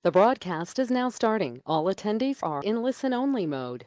The broadcast is now starting. All attendees are in listen-only mode.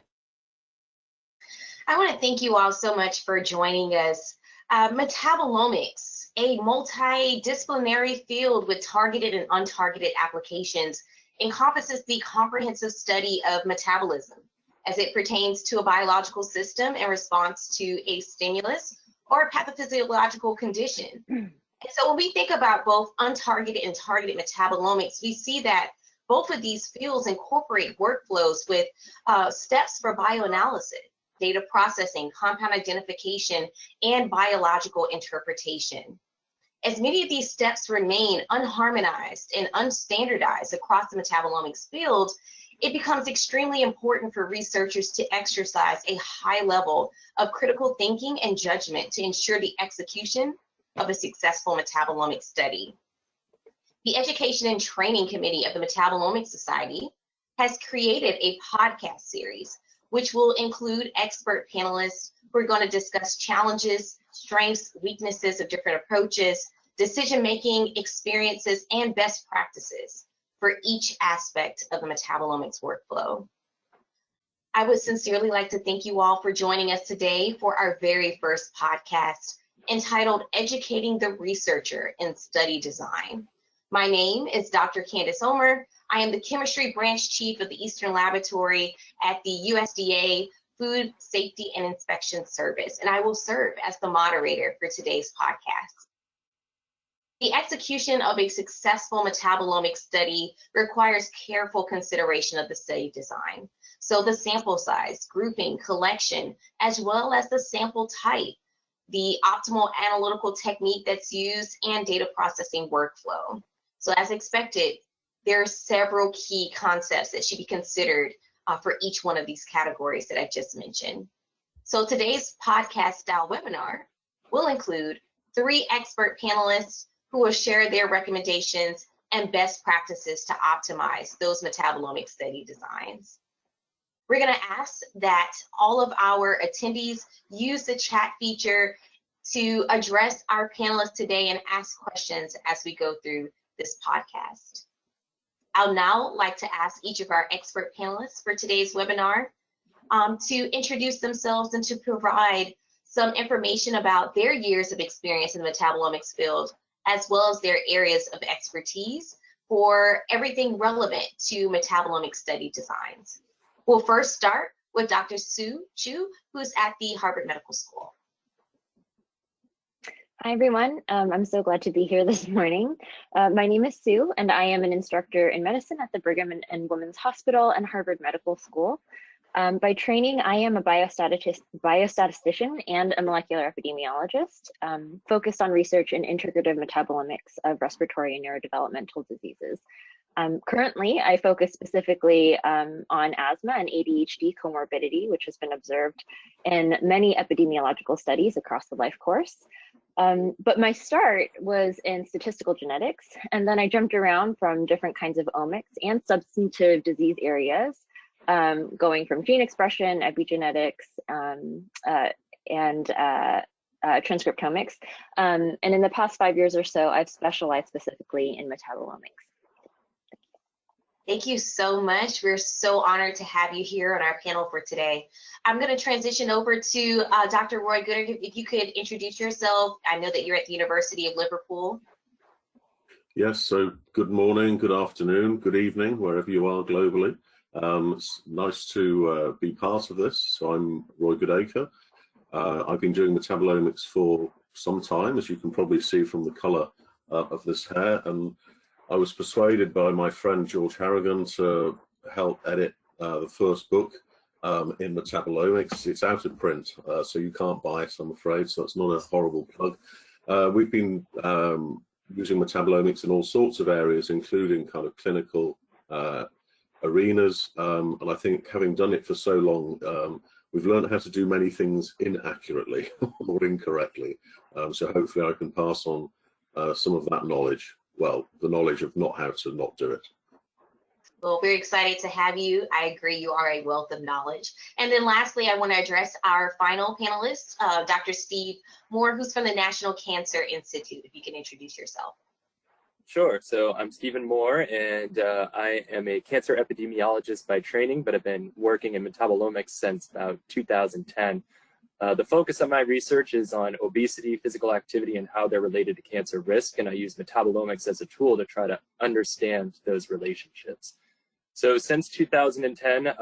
I want to thank you all so much for joining us. Metabolomics, a multidisciplinary field with targeted and untargeted applications, encompasses the comprehensive study of metabolism as it pertains to a biological system in response to a stimulus or a pathophysiological condition. And so when we think about both untargeted and targeted metabolomics, we see that both of these fields incorporate workflows with steps for bioanalysis, data processing, compound identification, and biological interpretation. As many of these steps remain unharmonized and unstandardized across the metabolomics field, it becomes extremely important for researchers to exercise a high level of critical thinking and judgment to ensure the execution of a successful metabolomics study. The Education and Training Committee of the Metabolomics Society has created a podcast series which will include expert panelists who are going to discuss challenges, strengths, weaknesses of different approaches, decision-making experiences, and best practices for each aspect of the metabolomics workflow. I would sincerely like to thank you all for joining us today for our very first podcast entitled Educating the Researcher in Study Design. My name is Dr. Candice Ulmer. I am the Chemistry Branch Chief of the Eastern Laboratory at the USDA Food Safety and Inspection Service, and I will serve as the moderator for today's podcast. The execution of a successful metabolomic study requires careful consideration of the study design. So the sample size, grouping, collection, as well as the sample type, the optimal analytical technique that's used, and data processing workflow. So as expected, there are several key concepts that should be considered for each one of these categories that I just mentioned. So today's podcast style webinar will include 3 expert panelists who will share their recommendations and best practices to optimize those metabolomic study designs. We're going to ask that all of our attendees use the chat feature to address our panelists today and ask questions as we go through this podcast. I'll now like to ask each of our expert panelists for today's webinar to introduce themselves and to provide some information about their years of experience in the metabolomics field, as well as their areas of expertise for everything relevant to metabolomic study designs. We'll first start with Dr. Sue Chu, who's at the Harvard Medical School. Hi, everyone. I'm so glad to be here this morning. My name is Sue, and I am an instructor in medicine at the Brigham and Women's Hospital and Harvard Medical School. By training, I am a biostatistician and a molecular epidemiologist, focused on research in integrative metabolomics of respiratory and neurodevelopmental diseases. Currently, I focus specifically on asthma and ADHD comorbidity, which has been observed in many epidemiological studies across the life course. But my start was in statistical genetics, and then I jumped around from different kinds of omics and substantive disease areas, going from gene expression, epigenetics, and transcriptomics. And in the past 5 years or so, I've specialized specifically in metabolomics. Thank you so much. We're so honored to have you here on our panel for today. I'm going to transition over to Dr. Roy Goodacre. If you could introduce yourself. I know that you're at the University of Liverpool. Yes, so good morning, good afternoon, good evening, wherever you are globally. It's nice to be part of this. So I'm Roy Goodacre. I've been doing metabolomics for some time, as you can probably see from the color of this hair. And I was persuaded by my friend George Harrigan to help edit the first book in metabolomics. It's out of print, so you can't buy it, I'm afraid, so it's not a horrible plug. We've been using metabolomics in all sorts of areas, including kind of clinical arenas, and I think having done it for so long, we've learned how to do many things inaccurately or incorrectly, so hopefully I can pass on some of that knowledge. Well, the knowledge of not how to not do it. Well, we're excited to have you. I agree, you are a wealth of knowledge. And then lastly, I want to address our final panelist, Dr. Steve Moore, who's from the National Cancer Institute. If you can introduce yourself. Sure. So I'm Stephen Moore, and I am a cancer epidemiologist by training, but I've been working in metabolomics since about 2010. The focus of my research is on obesity, physical activity, and how they're related to cancer risk, and I use metabolomics as a tool to try to understand those relationships. So since 2010,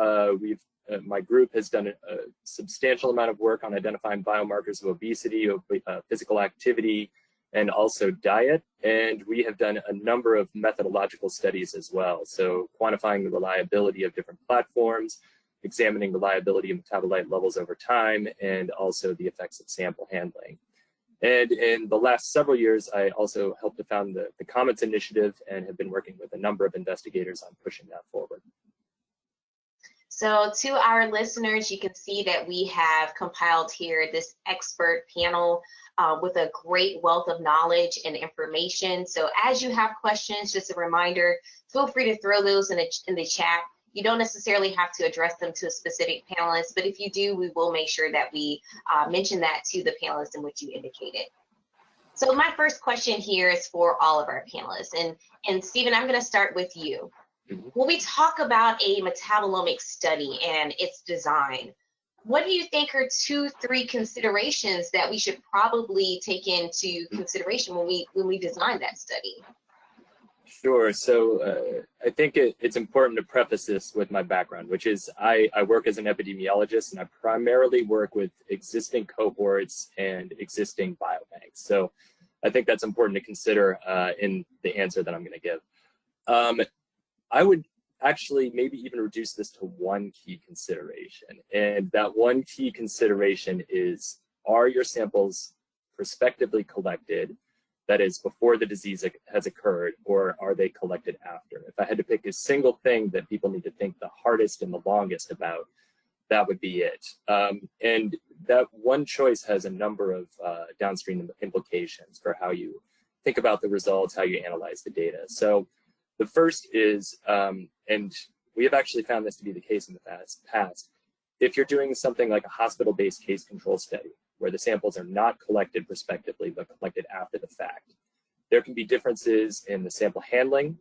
my group has done a substantial amount of work on identifying biomarkers of obesity, physical activity, and also diet. And we have done a number of methodological studies as well. So quantifying the reliability of different platforms, examining reliability of metabolite levels over time, and also the effects of sample handling. And in the last several years, I also helped to found the COMETS initiative and have been working with a number of investigators on pushing that forward. So to our listeners, you can see that we have compiled here this expert panel with a great wealth of knowledge and information. So as you have questions, just a reminder, feel free to throw those in the chat. You don't necessarily have to address them to a specific panelist, but if you do, we will make sure that we mention that to the panelists in which you indicated. So my first question here is for all of our panelists. And Stephen, I'm going to start with you. When we talk about a metabolomic study and its design, what do you think are 2-3 considerations that we should probably take into consideration when we design that study? Sure. So I think it's important to preface this with my background, which is I work as an epidemiologist, and I primarily work with existing cohorts and existing biobanks. So I think that's important to consider in the answer that I'm going to give. I would actually maybe even reduce this to one key consideration. And that one key consideration is, are your samples prospectively collected, that is before the disease has occurred, or are they collected after? If I had to pick a single thing that people need to think the hardest and the longest about, that would be it. And that one choice has a number of downstream implications for how you think about the results, how you analyze the data. So the first is, and we have actually found this to be the case in the past, if you're doing something like a hospital-based case control study, where the samples are not collected prospectively, but collected after the fact, there can be differences in the sample handling.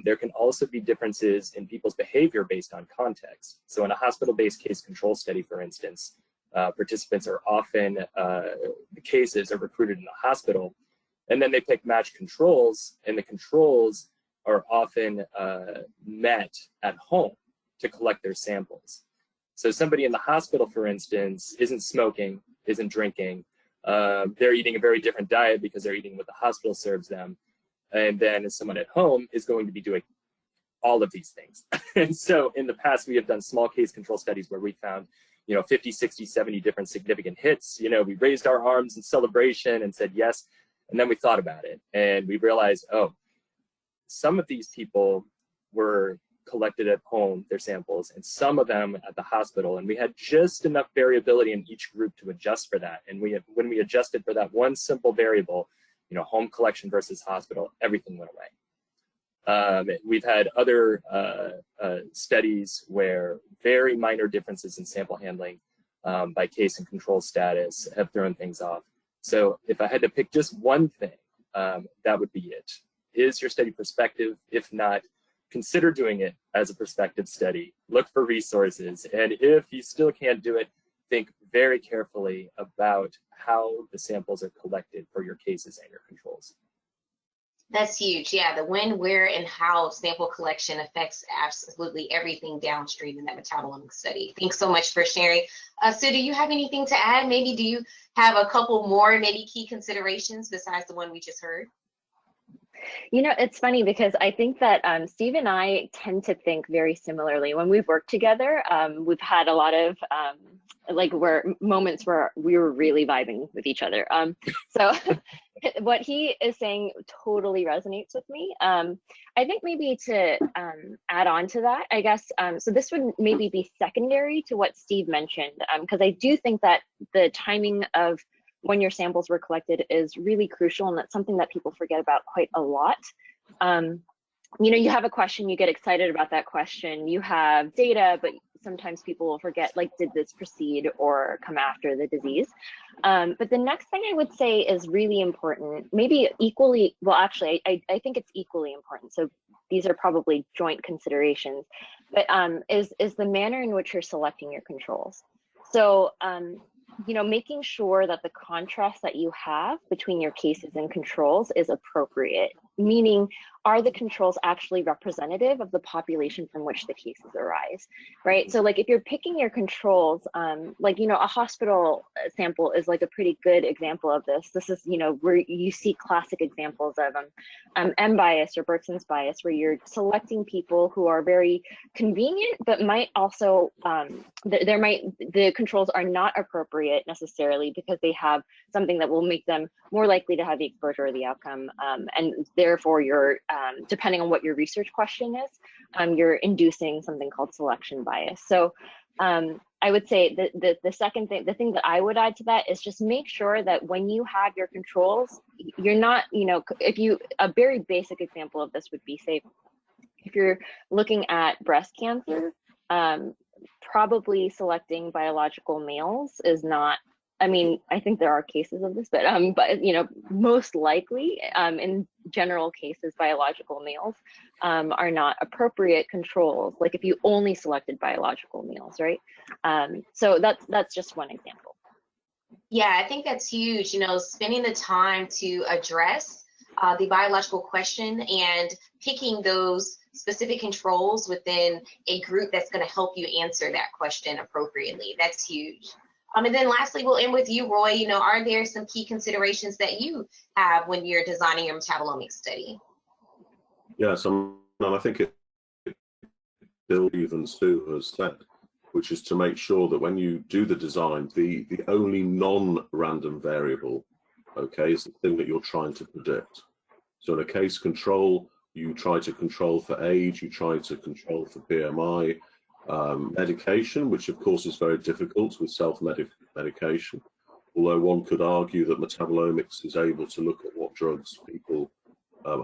There can also be differences in people's behavior based on context. So in a hospital-based case control study, for instance, participants are often, the cases are recruited in the hospital, and then they pick matched controls, and the controls are often met at home to collect their samples. So somebody in the hospital, for instance, isn't smoking, isn't drinking. They're eating a very different diet because they're eating what the hospital serves them. And then someone at home is going to be doing all of these things. And so in the past, we have done small case control studies where we found, 50, 60, 70 different significant hits. We raised our arms in celebration and said yes. And then we thought about it and we realized, oh, some of these people were collected at home, their samples, and some of them at the hospital. And we had just enough variability in each group to adjust for that. And when we adjusted for that one simple variable, home collection versus hospital, everything went away. We've had other studies where very minor differences in sample handling by case and control status have thrown things off. So if I had to pick just one thing, that would be it. Is your study prospective? If not, consider doing it as a prospective study. Look for resources. And if you still can't do it, think very carefully about how the samples are collected for your cases and your controls. That's huge. Yeah, the when, where, and how sample collection affects absolutely everything downstream in that metabolomic study. Thanks so much for sharing. Sue, do you have anything to add? Maybe do you have a couple more maybe key considerations besides the one we just heard? It's funny because I think that Steve and I tend to think very similarly. When we've worked together, we've had a lot of moments where we were really vibing with each other. So what he is saying totally resonates with me. I think maybe to add on to that, I guess, so this would maybe be secondary to what Steve mentioned, because I do think that the timing of when your samples were collected is really crucial, and that's something that people forget about quite a lot. You have a question, you get excited about that question, you have data, but sometimes people will forget, like, did this precede or come after the disease? But the next thing I would say is really important, maybe equally, well, actually, I think it's equally important. So these are probably joint considerations, but is the manner in which you're selecting your controls. So, you know, making sure that the contrast that you have between your cases and controls is appropriate, meaning, are the controls actually representative of the population from which the cases arise, right? So like if you're picking your controls, like, you know, a hospital sample is like a pretty good example of this. This is, you know, where you see classic examples of M bias or Bergson's bias, where you're selecting people who are very convenient, but might also, the controls are not appropriate necessarily because they have something that will make them more likely to have the exposure or the outcome. And therefore you're, depending on what your research question is, you're inducing something called selection bias. So I would say that the second thing, the thing that I would add to that is just make sure that when you have your controls, you're not, you know, if you, a very basic example of this would be, say, if you're looking at breast cancer, probably selecting biological males is not, I mean, I think there are cases of this, but you know, most likely, in general cases, biological males are not appropriate controls. Like if you only selected biological males, right? So that's just one example. Yeah, I think that's huge. You know, spending the time to address the biological question and picking those specific controls within a group that's going to help you answer that question appropriately. That's huge. And then lastly, we'll end with you, Roy. You know, are there some key considerations that you have when you're designing your metabolomics study? Yes, and I think it Bill even Sue has said, which is to make sure that when you do the design, the only non-random variable, okay, is the thing that you're trying to predict. So in a case control, you try to control for age, you try to control for BMI, medication, which of course is very difficult with self-medication, although one could argue that metabolomics is able to look at what drugs people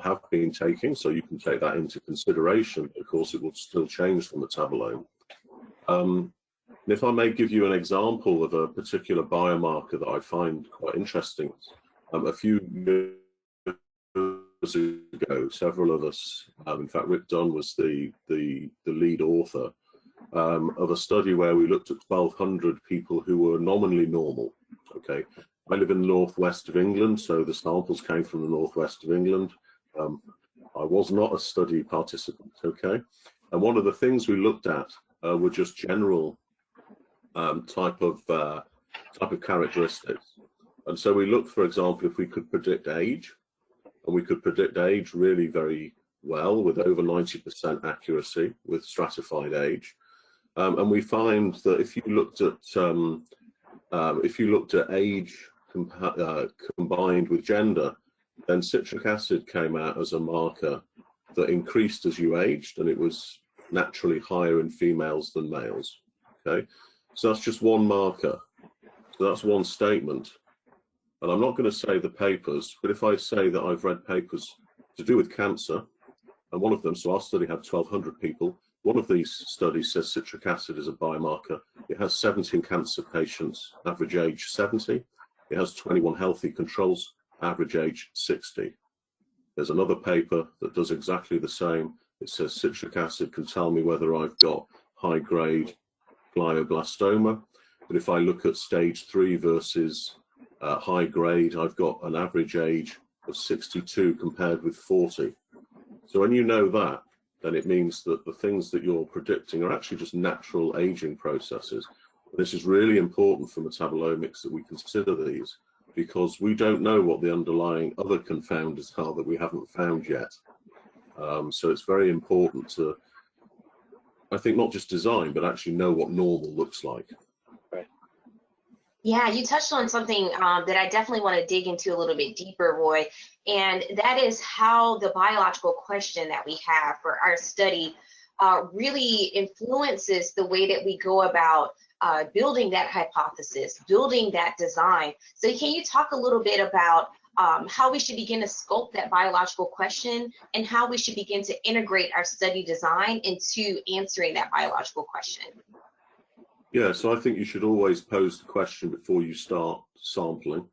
have been taking, so you can take that into consideration. Of course, it will still change the metabolome. And if I may give you an example of a particular biomarker that I find quite interesting, a few years ago, several of us, in fact, Rick Dunn was the lead author of a study where we looked at 1,200 people who were nominally normal. Okay, I live in the northwest of England, so the samples came from the northwest of England. I was not a study participant. Okay, and one of the things we looked at were just general type of characteristics, and so we looked, for example, if we could predict age, and we could predict age really very well with over 90% accuracy with stratified age. And we find that if you looked at age combined with gender, then citric acid came out as a marker that increased as you aged, and it was naturally higher in females than males. Okay, so that's just one marker. So that's one statement. And I'm not going to say the papers, but if I say that I've read papers to do with cancer, and one of them, so our study had 1,200 people. One of these studies says citric acid is a biomarker. It has 17 cancer patients, average age 70. It has 21 healthy controls, average age 60. There's another paper that does exactly the same. It says citric acid can tell me whether I've got high-grade glioblastoma. But if I look at stage 3 versus high grade, I've got an average age of 62 compared with 40. So when you know that, then it means that the things that you're predicting are actually just natural aging processes. This is really important for metabolomics that we consider these, because we don't know what the underlying other confounders are that we haven't found yet. So it's very important to, I think, not just design, but actually know what normal looks like. Yeah, you touched on something that I definitely want to dig into a little bit deeper, Roy, and that is how the biological question that we have for our study really influences the way that we go about building that hypothesis, building that design. So can you talk a little bit about how we should begin to scope that biological question and how we should begin to integrate our study design into answering that biological question? Yeah, so I think you should always pose the question before you start sampling.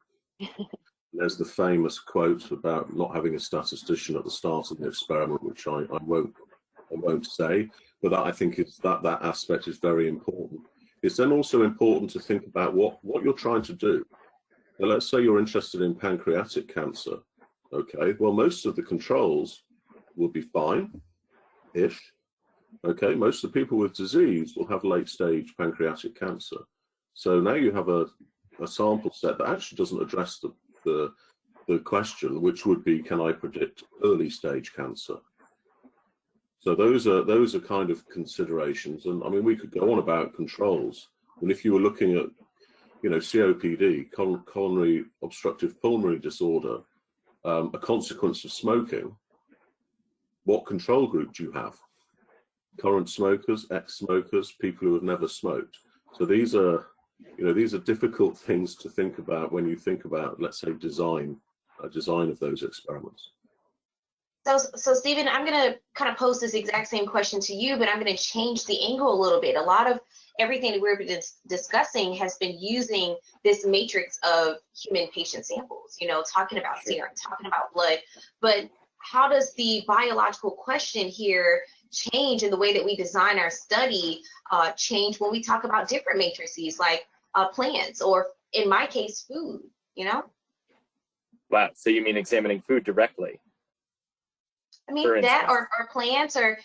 There's the famous quote about not having a statistician at the start of the experiment, which I won't say, but that I think is that aspect is very important. It's then also important to think about what you're trying to do. Now, let's say you're interested in pancreatic cancer. Okay, well, most of the controls will be fine-ish. Okay, most of the people with disease will have late-stage pancreatic cancer. So now you have a sample set that actually doesn't address the question, which would be, can I predict early-stage cancer? So those are kind of considerations. And I mean, we could go on about controls. And if you were looking at, you know, COPD, coronary obstructive pulmonary disorder, a consequence of smoking, what control group do you have? Current smokers, ex-smokers, people who have never smoked. So these are, you know, these are difficult things to think about when you think about, let's say, design of those experiments. So Stephen, I'm going to kind of pose this exact same question to you, but I'm going to change the angle a little bit. A lot of everything that we're discussing has been using this matrix of human patient samples, you know, talking about serum, talking about blood, but how does the biological question here change in the way that we design our study, change when we talk about different matrices like plants, or in my case, food, you know? Wow, so you mean examining food directly? I mean, that or plants or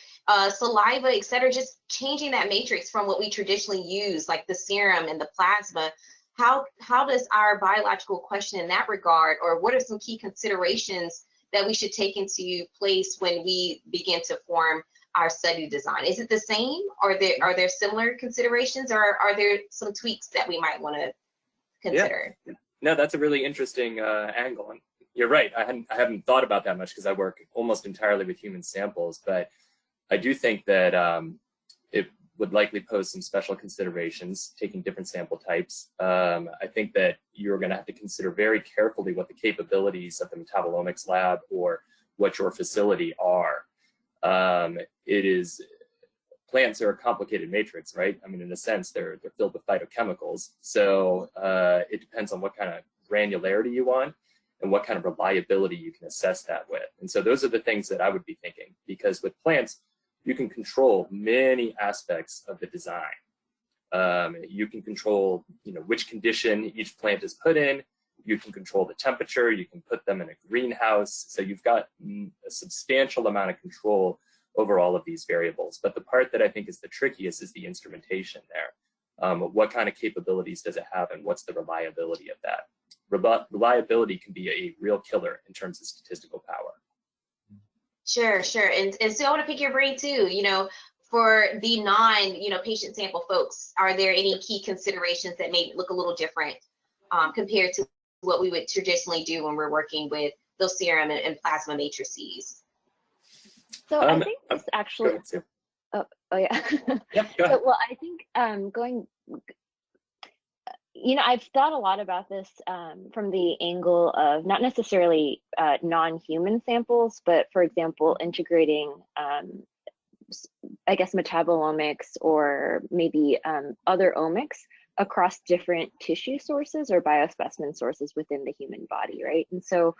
saliva, et cetera, just changing that matrix from what we traditionally use, like the serum and the plasma. How does our biological question in that regard, or what are some key considerations that we should take into place when we begin to form our study design? Is it the same? Are there similar considerations, or are there some tweaks that we might want to consider? Yeah. No, that's a really interesting angle. And you're right. I haven't thought about that much because I work almost entirely with human samples, but I do think that it would likely pose some special considerations taking different sample types. I think that you're going to have to consider very carefully what the capabilities of the metabolomics lab or what your facility are. Plants are a complicated matrix, right? I mean, in a sense, they're filled with phytochemicals. So it depends on what kind of granularity you want and what kind of reliability you can assess that with. And so those are the things that I would be thinking, because with plants, you can control many aspects of the design. You can control, you know, which condition each plant is put in. You can control the temperature. You can put them in a greenhouse. So you've got a substantial amount of control over all of these variables. But the part that I think is the trickiest is the instrumentation there. What kind of capabilities does it have, and what's the reliability of that? Reliability can be a real killer in terms of statistical power. Sure. And so I want to pick your brain too, you know, for the patient sample folks, are there any key considerations that may look a little different compared to what we would traditionally do when we're working with those serum and plasma matrices? So I think this actually, oh yeah. Yep, go ahead. So, well, I think I've thought a lot about this from the angle of not necessarily non-human samples, but for example, integrating, I guess, metabolomics or maybe other omics across different tissue sources or biospecimen sources within the human body, right? And so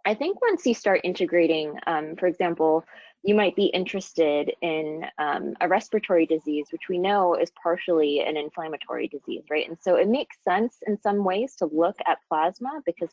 I think once you start integrating, for example, you might be interested in a respiratory disease, which we know is partially an inflammatory disease, right? And so it makes sense in some ways to look at plasma, because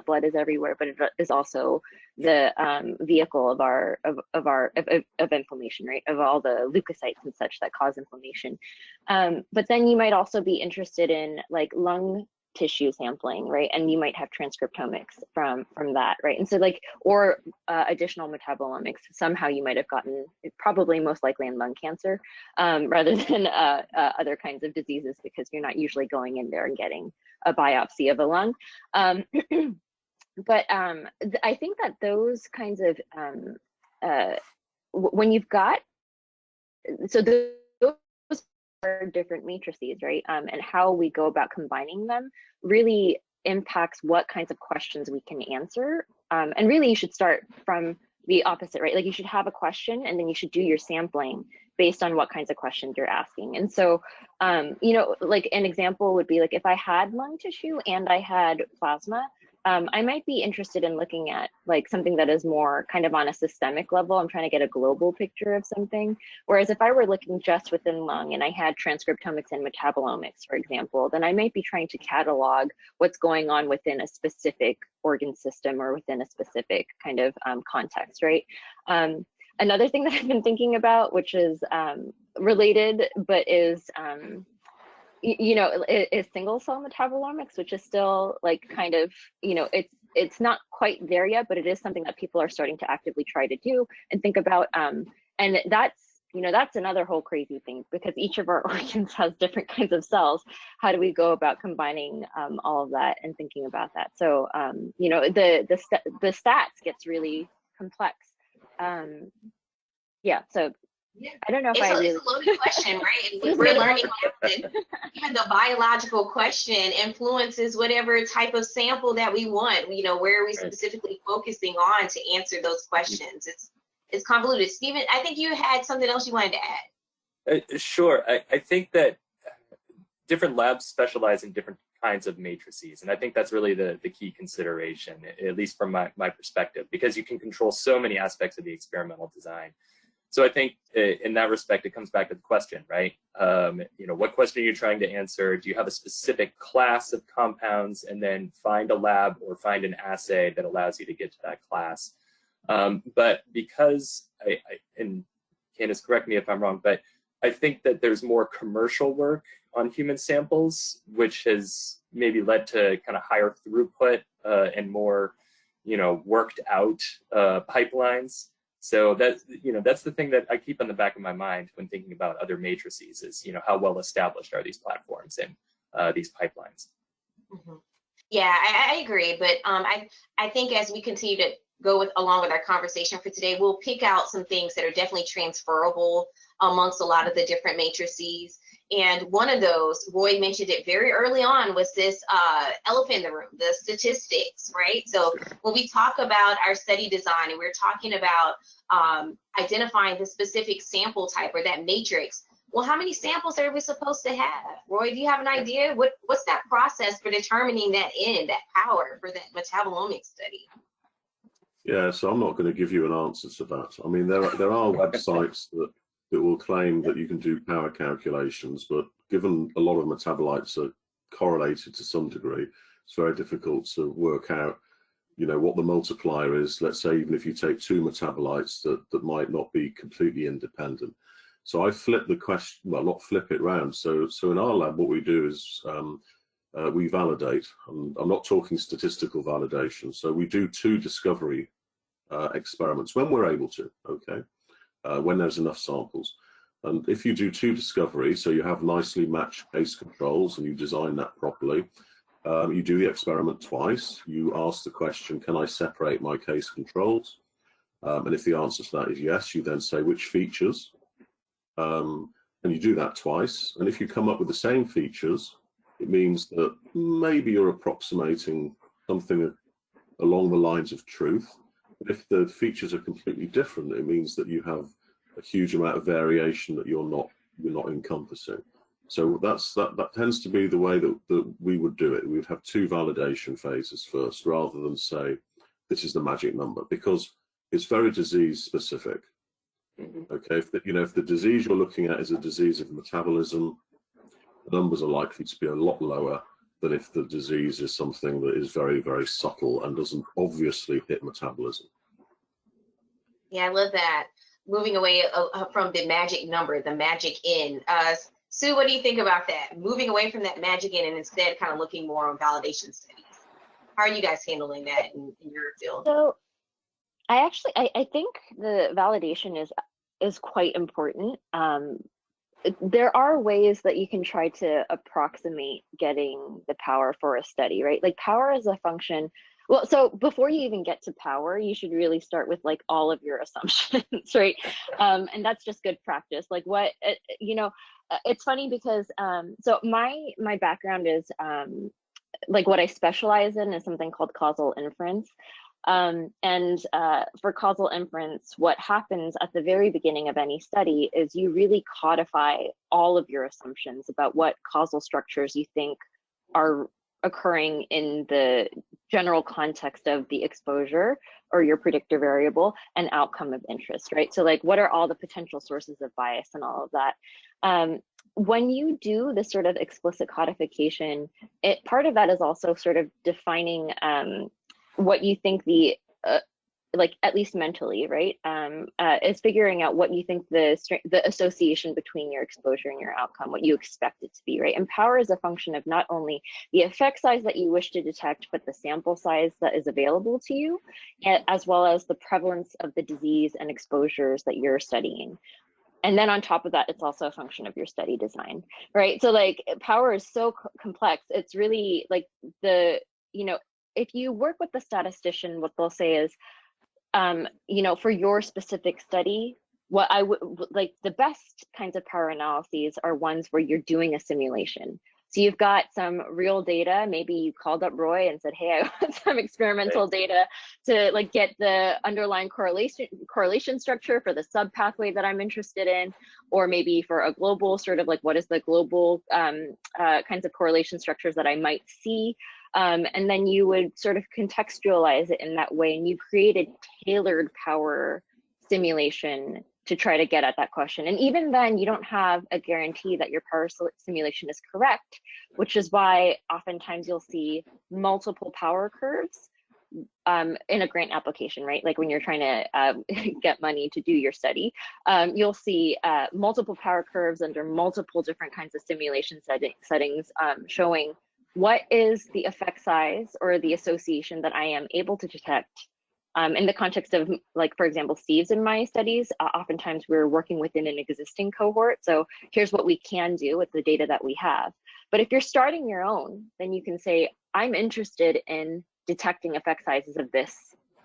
blood is everywhere, but it is also the vehicle of inflammation, right? Of all the leukocytes and such that cause inflammation. But then you might also be interested in like lung tissue sampling, right? And you might have transcriptomics from that, right? And so or additional metabolomics. Somehow you might have gotten, probably most likely in lung cancer, rather than other kinds of diseases, because you're not usually going in there and getting a biopsy of a lung. But I think that those kinds of, when you've got, so those are different matrices, right? And how we go about combining them really impacts what kinds of questions we can answer. And really you should start from the opposite, right? Like you should have a question and then you should do your sampling based on what kinds of questions you're asking. And so, you know, like an example would be like if I had lung tissue and I had plasma, I might be interested in looking at like something that is more kind of on a systemic level. I'm trying to get a global picture of something. Whereas if I were looking just within lung and I had transcriptomics and metabolomics, for example, then I might be trying to catalog what's going on within a specific organ system or within a specific kind of context, right? Another thing that I've been thinking about, which is related, but is you know, is single cell metabolomics, which is still like kind of, you know, it's not quite there yet, but it is something that people are starting to actively try to do and think about. And that's, you know, that's another whole crazy thing because each of our organs has different kinds of cells. How do we go about combining all of that and thinking about that? So, you know, the stats gets really complex. Yeah, so Yeah. I don't know if It's I really. it's a loaded question, right? And we're learning that even the biological question influences whatever type of sample that we want. You know, where are we specifically focusing on to answer those questions? It's convoluted. Stephen, I think you had something else you wanted to add. Sure. I think that different labs specialize in different kinds of matrices, and I think that's really the key consideration, at least from my perspective, because you can control so many aspects of the experimental design. So I think in that respect, it comes back to the question, right? You know, what question are you trying to answer? Do you have a specific class of compounds, and then find a lab or find an assay that allows you to get to that class? But because and Candice, correct me if I'm wrong, but I think that there's more commercial work on human samples, which has maybe led to kind of higher throughput and more, you know, worked out pipelines. So that's, you know, that's the thing that I keep on the back of my mind when thinking about other matrices is, you know, how well established are these platforms and these pipelines? Mm-hmm. Yeah, I agree. But I think as we continue to go along with our conversation for today, we'll pick out some things that are definitely transferable amongst a lot of the different matrices. And one of those, Roy mentioned it very early on, was this elephant in the room, the statistics, right? So when we talk about our study design and we're talking about identifying the specific sample type or that matrix, well, how many samples are we supposed to have? Roy, do you have an idea? What's that process for determining that that power for that metabolomic study? Yeah, so I'm not going to give you an answer to that. I mean, there are websites that will claim that you can do power calculations, but given a lot of metabolites are correlated to some degree, it's very difficult to work out, you know, what the multiplier is. Let's say even if you take two metabolites that might not be completely independent. So I flip the question, well, not flip it round. So in our lab, what we do is we validate. I'm not talking statistical validation. So we do two discovery experiments when we're able to, okay? When there's enough samples. And if you do two discoveries, so you have nicely matched case controls and you design that properly, you do the experiment twice. You ask the question, can I separate my case controls? And if the answer to that is yes, you then say which features, and you do that twice. And if you come up with the same features, it means that maybe you're approximating something along the lines of truth. If the features are completely different, it means that you have a huge amount of variation that you're not encompassing. So that tends to be the way that we would do it. We would have two validation phases first, rather than say this is the magic number, because it's very disease specific. Okay, if the disease you're looking at is a disease of metabolism, the numbers are likely to be a lot lower than if the disease is something that is very, very subtle and doesn't obviously hit metabolism. Yeah, I love that. Moving away from the magic number, the magic N. Sue, what do you think about that? Moving away from that magic N and instead kind of looking more on validation studies. How are you guys handling that in your field? So I think the validation is quite important. There are ways that you can try to approximate getting the power for a study, right? Like power is a function. Well, so before you even get to power, you should really start with like all of your assumptions, right? And that's just good practice. Like it's funny because so my background is like what I specialize in is something called causal inference. For causal inference, what happens at the very beginning of any study is you really codify all of your assumptions about what causal structures you think are occurring in the general context of the exposure or your predictor variable and outcome of interest, right? So like, what are all the potential sources of bias and all of that? When you do this sort of explicit codification, part of that is also sort of defining what you think the like, at least mentally, right, is figuring out what you think the association between your exposure and your outcome, what you expect it to be, right? And power is a function of not only the effect size that you wish to detect, but the sample size that is available to you, as well as the prevalence of the disease and exposures that you're studying. And then on top of that, it's also a function of your study design, right? So like, power is so complex. It's really like if you work with the statistician, what they'll say is, for your specific study, what I would like, the best kinds of power analyses are ones where you're doing a simulation. So you've got some real data. Maybe you called up Roy and said, hey, I want some experimental data to like get the underlying correlation structure for the sub pathway that I'm interested in, or maybe for a global sort of like, what is the global kinds of correlation structures that I might see. And then you would sort of contextualize it in that way, and you create a tailored power simulation to try to get at that question. And even then, you don't have a guarantee that your power simulation is correct, which is why oftentimes you'll see multiple power curves in a grant application, right? Like when you're trying to get money to do your study, you'll see multiple power curves under multiple different kinds of simulation settings showing what is the effect size or the association that I am able to detect. In the context of, like, for example, Steve's in my studies, oftentimes we're working within an existing cohort. So here's what we can do with the data that we have. But if you're starting your own, then you can say, I'm interested in detecting effect sizes of this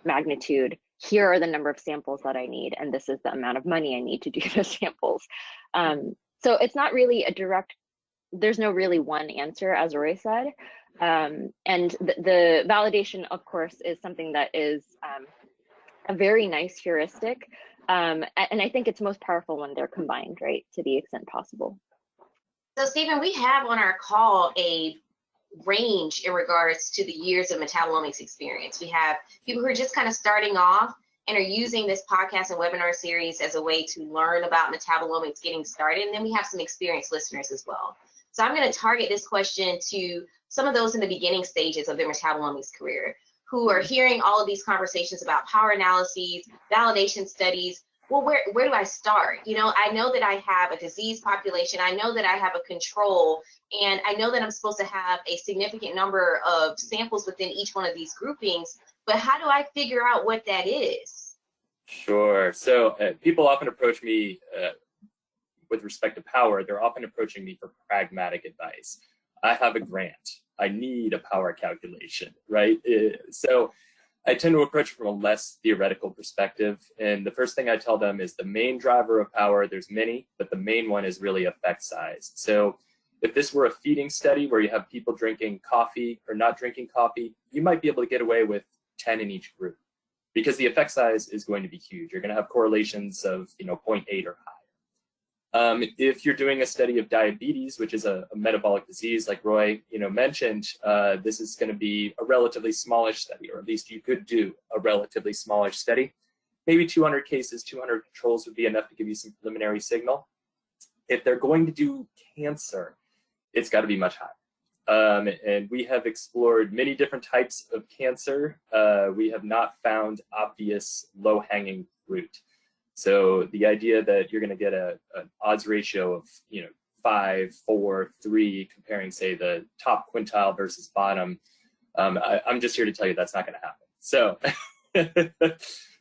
magnitude. Here are the number of samples that I need, and this is the amount of money I need to do the samples. So it's not really a direct, there's no really one answer, as Roy said. And the validation, of course, is something that is a very nice heuristic. And I think it's most powerful when they're combined, right, to the extent possible. So Stephen, we have on our call a range in regards to the years of metabolomics experience. We have people who are just kind of starting off and are using this podcast and webinar series as a way to learn about metabolomics getting started. And then we have some experienced listeners as well. So I'm going to target this question to some of those in the beginning stages of their metabolomics career who are hearing all of these conversations about power analyses, validation studies. Well, where do I start? You know, I know that I have a disease population. I know that I have a control, and I know that I'm supposed to have a significant number of samples within each one of these groupings, but how do I figure out what that is? Sure. So people often approach me with respect to power. They're often approaching me for pragmatic advice. I have a grant. I need a power calculation, right? So I tend to approach from a less theoretical perspective. And the first thing I tell them is the main driver of power, there's many, but the main one is really effect size. So if this were a feeding study where you have people drinking coffee or not drinking coffee, you might be able to get away with 10 in each group because the effect size is going to be huge. You're going to have correlations of 0.8 or higher. If you're doing a study of diabetes, which is a metabolic disease, like Roy mentioned, this is going to be a relatively smallish study, or at least you could do a relatively smallish study. Maybe 200 cases, 200 controls would be enough to give you some preliminary signal. If they're going to do cancer, it's got to be much higher. And we have explored many different types of cancer. We have not found obvious low-hanging fruit. So the idea that you're going to get an odds ratio of 5, 4, 3, comparing, say, the top quintile versus bottom, I'm just here to tell you that's not going to happen. So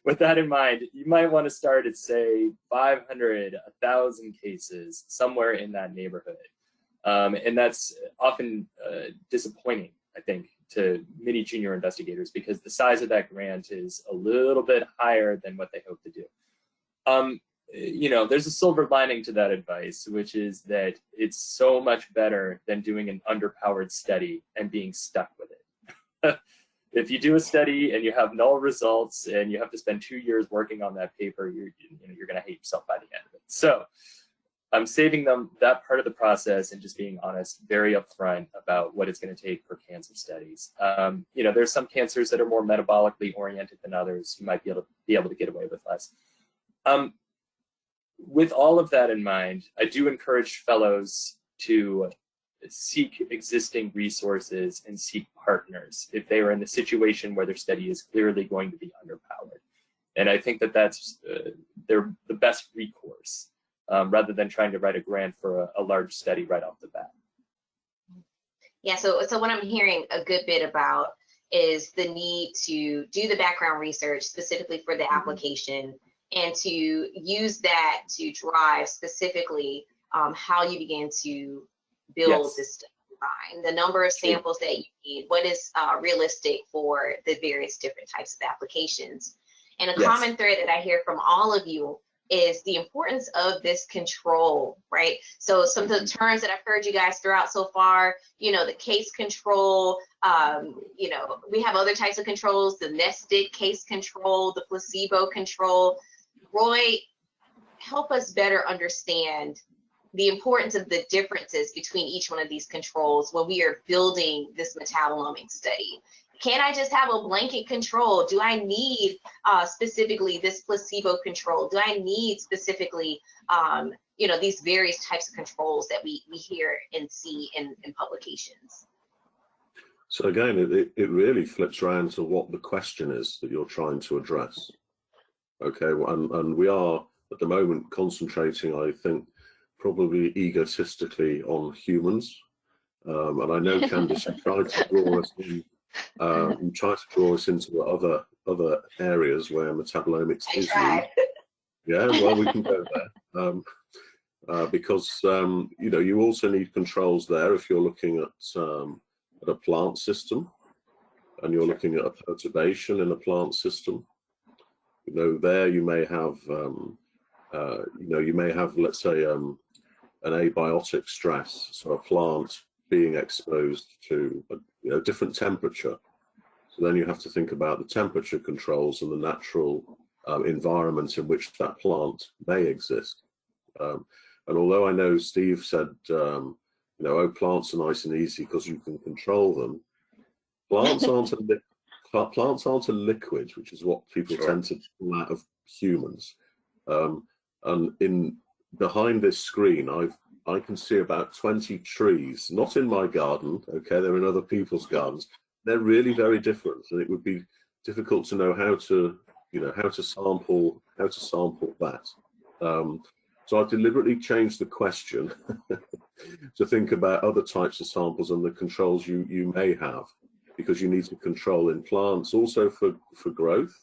with that in mind, you might want to start at, say, 500, 1,000 cases, somewhere in that neighborhood. And that's often disappointing, I think, to many junior investigators because the size of that grant is a little bit higher than what they hope to do. There's a silver lining to that advice, which is that it's so much better than doing an underpowered study and being stuck with it. if you do a study and you have null results and you have to spend 2 years working on that paper, you're going to hate yourself by the end of it. So I'm saving them that part of the process and just being honest, very upfront about what it's going to take for cancer studies. There's some cancers that are more metabolically oriented than others. You might be able to get away with less. With all of that in mind, I do encourage fellows to seek existing resources and seek partners if they are in the situation where their study is clearly going to be underpowered. And I think that that's the best recourse, rather than trying to write a grant for a large study right off the bat. Yeah, so what I'm hearing a good bit about is the need to do the background research specifically for the application, and to use that to drive specifically how you begin to build this study design, the number of samples that you need, what is realistic for the various different types of applications. And a common thread that I hear from all of you is the importance of this control, right? So some of the terms that I've heard you guys throw out so far, the case control, we have other types of controls, the nested case control, the placebo control. Roy, help us better understand the importance of the differences between each one of these controls when we are building this metabolomic study. Can I just have a blanket control? Do I need specifically this placebo control? Do I need specifically, these various types of controls that we hear and see in publications? So again, it really flips around to what the question is that you're trying to address. Okay, and we are at the moment concentrating, I think, probably egotistically on humans. And I know, Candice, you tried to draw us in. You try to draw us into other areas where metabolomics is used. Yeah, well, we can go there because you also need controls there if you're looking at a plant system and you're looking at a perturbation in a plant system. There you may have let's say an abiotic stress, so a plant being exposed to a different temperature. So then you have to think about the temperature controls and the natural environment in which that plant may exist. And although I know Steve said, plants are nice and easy because you can control them, plants aren't a liquid, which is what people tend to pull out of humans. And behind this screen, I can see about 20 trees, not in my garden, okay, they're in other people's gardens. They're really very different, and it would be difficult to know how to sample that. So I've deliberately changed the question to think about other types of samples and the controls you may have, because you need to control in plants also for growth.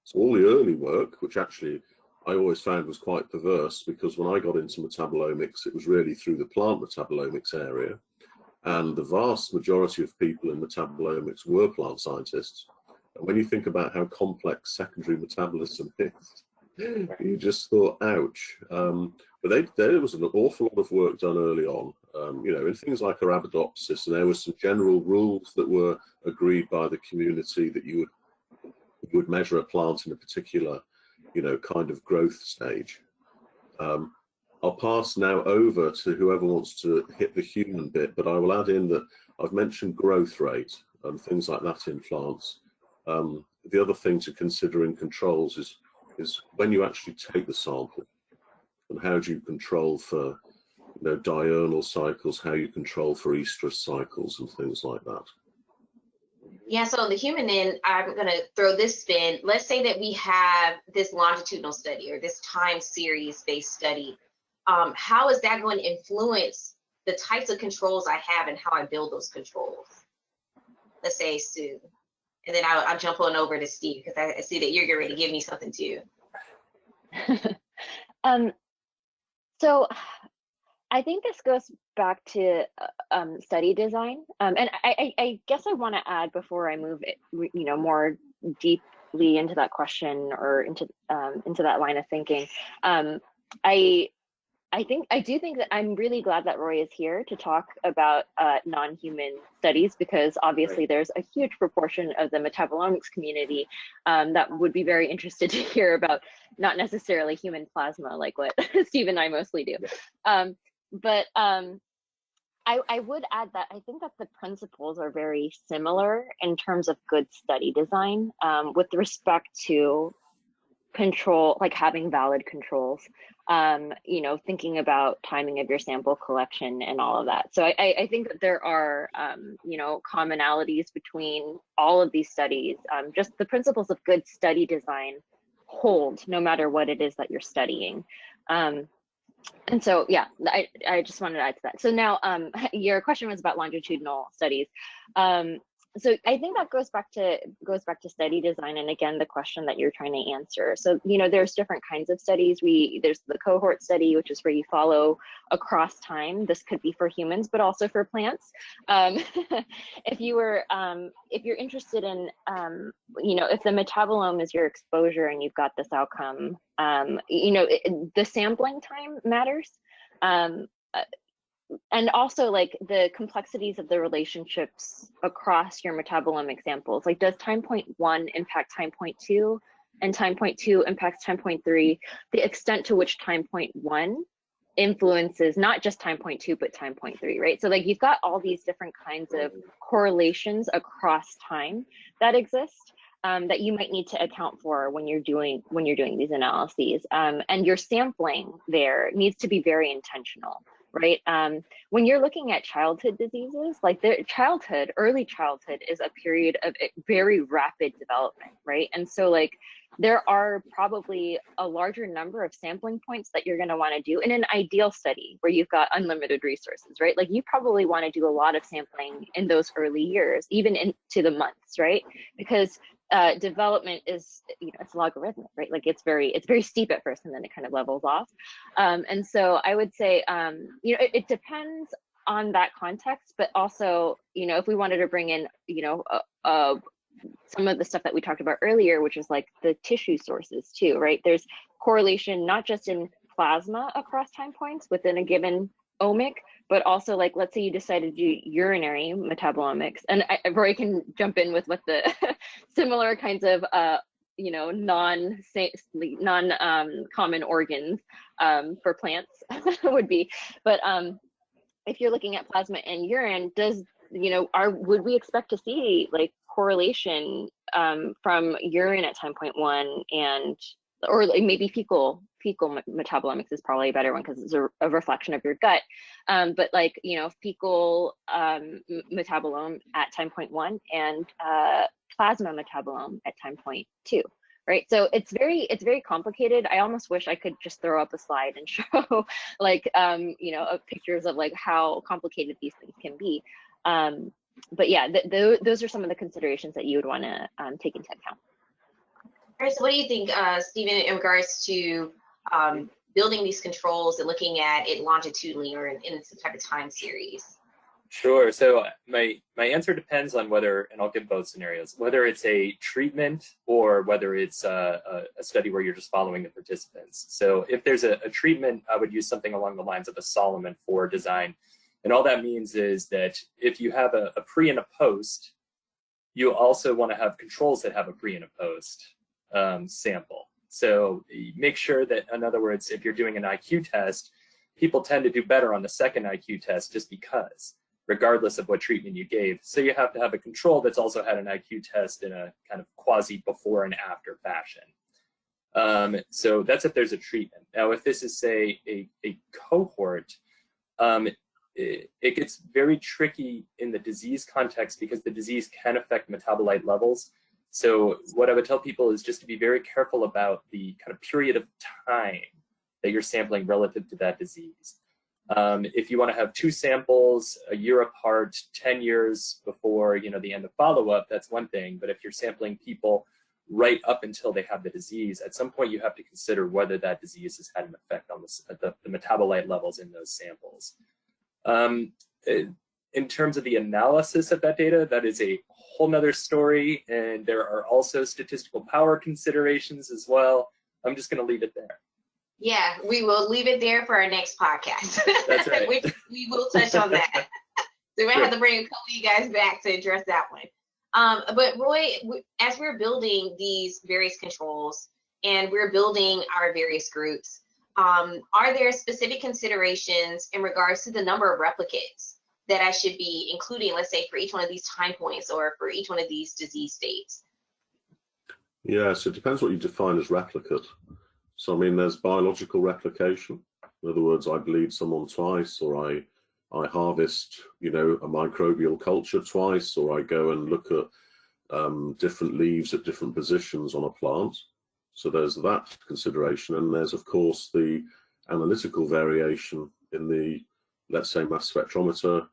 So all the early work, which actually I always found was quite perverse, because when I got into metabolomics, it was really through the plant metabolomics area. And the vast majority of people in metabolomics were plant scientists. And when you think about how complex secondary metabolism is, you just thought, ouch. But there was an awful lot of work done early on, in things like Arabidopsis, and there were some general rules that were agreed by the community that you would measure a plant in a particular kind of growth stage. I'll pass now over to whoever wants to hit the human bit, but I will add in that I've mentioned growth rate and things like that in plants. The other thing to consider in controls is when you actually take the sample, and how do you control for diurnal cycles, how you control for estrus cycles and things like that. Yeah, so on the human end, I'm going to throw this spin. Let's say that we have this longitudinal study or this time series based study. How is that going to influence the types of controls I have and how I build those controls? Let's say Sue, and then I'll jump on over to Steve, because I see that you're getting ready to give me something too. So I think this goes back to study design, and I guess I want to add, before I move it, more deeply into that question or into that line of thinking. I do think that I'm really glad that Roy is here to talk about non-human studies, because obviously there's a huge proportion of the metabolomics community that would be very interested to hear about not necessarily human plasma like what Steve and I mostly do. But I would add that I think that the principles are very similar in terms of good study design with respect to control, like having valid controls, you know, thinking about timing of your sample collection and all of that. So I think that there are, you know, commonalities between all of these studies. Just the principles of good study design hold no matter what it is that you're studying. And so, yeah, I just wanted to add to that. So now your question was about longitudinal studies. So I think that goes back to study design, and again, the question that you're trying to answer. So, you know, there's different kinds of studies. There's the cohort study, which is where you follow across time. This could be for humans, but also for plants. If you're interested in, you know, if the metabolome is your exposure and you've got this outcome, you know, the sampling time matters. And also like the complexities of the relationships across your metabolomic samples. Like, does time point 1 impact time point 2 and time point 2 impacts time point 3? The extent to which time point 1 influences not just time point 2 but time point 3, right? So like you've got all these different kinds of correlations across time that exist that you might need to account for when you're doing these analyses. And your sampling there needs to be very intentional, right? When you're looking at childhood diseases, like early childhood is a period of very rapid development, right? And so like there are probably a larger number of sampling points that you're going to want to do in an ideal study where you've got unlimited resources, right? Like you probably want to do a lot of sampling in those early years, even into the months, right? Because development is, you know, it's logarithmic, right? Like it's very steep at first and then it kind of levels off. And so I would say, you know, it depends on that context, but also, you know, if we wanted to bring in, you know, some of the stuff that we talked about earlier, which is like the tissue sources too, right? There's correlation, not just in plasma across time points within a given omic, but also like, let's say you decided to do urinary metabolomics, and Roy can jump in with what the similar kinds of, you know, non-common organs for plants would be. But if you're looking at plasma and urine, you know, would we expect to see like correlation from urine at time point 1 or like maybe fecal metabolomics is probably a better one because it's a reflection of your gut. But like, you know, fecal metabolome at time point 1 and plasma metabolome at time point 2. Right, so it's very complicated. I almost wish I could just throw up a slide and show like you know, pictures of like how complicated these things can be. But yeah, those are some of the considerations that you would want to take into account. All right, so what do you think, Stephen, in regards to building these controls and looking at it longitudinally or in some type of time series? Sure. So my answer depends on whether, and I'll give both scenarios, whether it's a treatment or whether it's a study where you're just following the participants. So if there's a treatment, I would use something along the lines of a Solomon 4 design. And all that means is that if you have a pre and a post, you also want to have controls that have a pre and a post sample. So make sure that, in other words, if you're doing an IQ test, people tend to do better on the second IQ test just because, regardless of what treatment you gave. So you have to have a control that's also had an IQ test in a kind of quasi before and after fashion. So that's if there's a treatment. Now, if this is, say, a cohort, it gets very tricky in the disease context because the disease can affect metabolite levels. So what I would tell people is just to be very careful about the kind of period of time that you're sampling relative to that disease. If you want to have 2 samples a year apart, 10 years before, you know, the end of follow-up, that's one thing. But if you're sampling people right up until they have the disease, at some point you have to consider whether that disease has had an effect on the metabolite levels in those samples. In terms of the analysis of that data, that is a whole nother story, and there are also statistical power considerations as well. I'm just going to leave it there. Yeah, we will leave it there for our next podcast. That's right. we will touch on that. So we might have to bring a couple of you guys back to address that one. But Roy, as we're building these various controls and we're building our various groups, are there specific considerations in regards to the number of replicates that I should be including, let's say, for each one of these time points or for each one of these disease states? Yes, it depends what you define as replicate. So, I mean, there's biological replication. In other words, I bleed someone twice, or I harvest, you know, a microbial culture twice, or I go and look at different leaves at different positions on a plant. So there's that consideration. And there's, of course, the analytical variation in the, let's say, mass spectrometer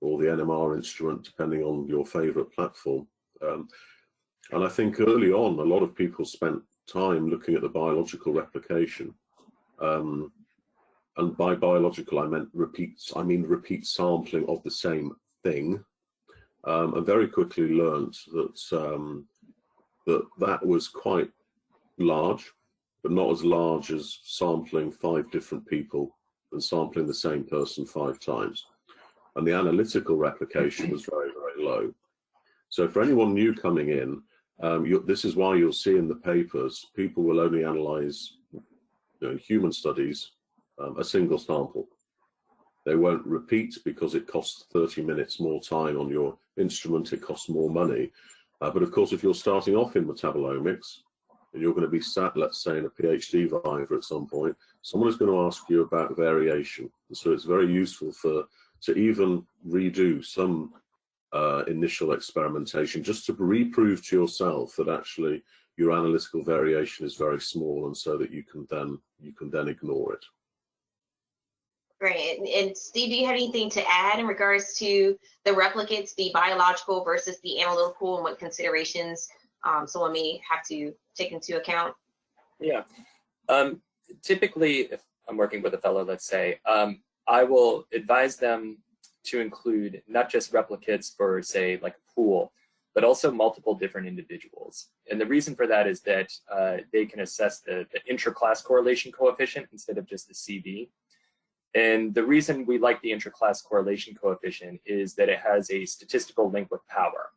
or the NMR instrument, depending on your favorite platform. And I think early on, a lot of people spent time looking at the biological replication. And by biological, I mean repeat sampling of the same thing. And very quickly learned that that was quite large, but not as large as sampling 5 different people and sampling the same person 5 times. And the analytical replication was very, very low. So for anyone new coming in, this is why you'll see in the papers, people will only analyze, you know, in human studies, a single sample. They won't repeat because it costs 30 minutes more time on your instrument, it costs more money. But of course, if you're starting off in metabolomics, and you're going to be sat, let's say, in a PhD viva at some point, someone is going to ask you about variation. And so it's very useful to even redo some initial experimentation, just to reprove to yourself that actually your analytical variation is very small, and so that you can then ignore it. Great. And Steve, do you have anything to add in regards to the replicates, the biological versus the analytical, and what considerations someone may have to take into account? Yeah. Typically, if I'm working with a fellow, let's say, I will advise them to include not just replicates for, say, like a pool, but also multiple different individuals. And the reason for that is that they can assess the intra-class correlation coefficient instead of just the CV. And the reason we like the intra-class correlation coefficient is that it has a statistical link with power.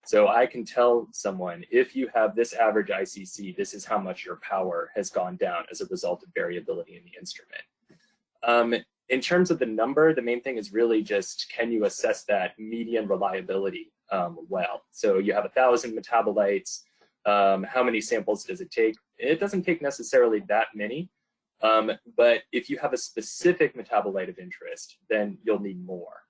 So I can tell someone, if you have this average ICC, this is how much your power has gone down as a result of variability in the instrument. In terms of the number, the main thing is really just, can you assess that median reliability well? So you have 1,000 metabolites, how many samples does it take? It doesn't take necessarily that many, but if you have a specific metabolite of interest, then you'll need more.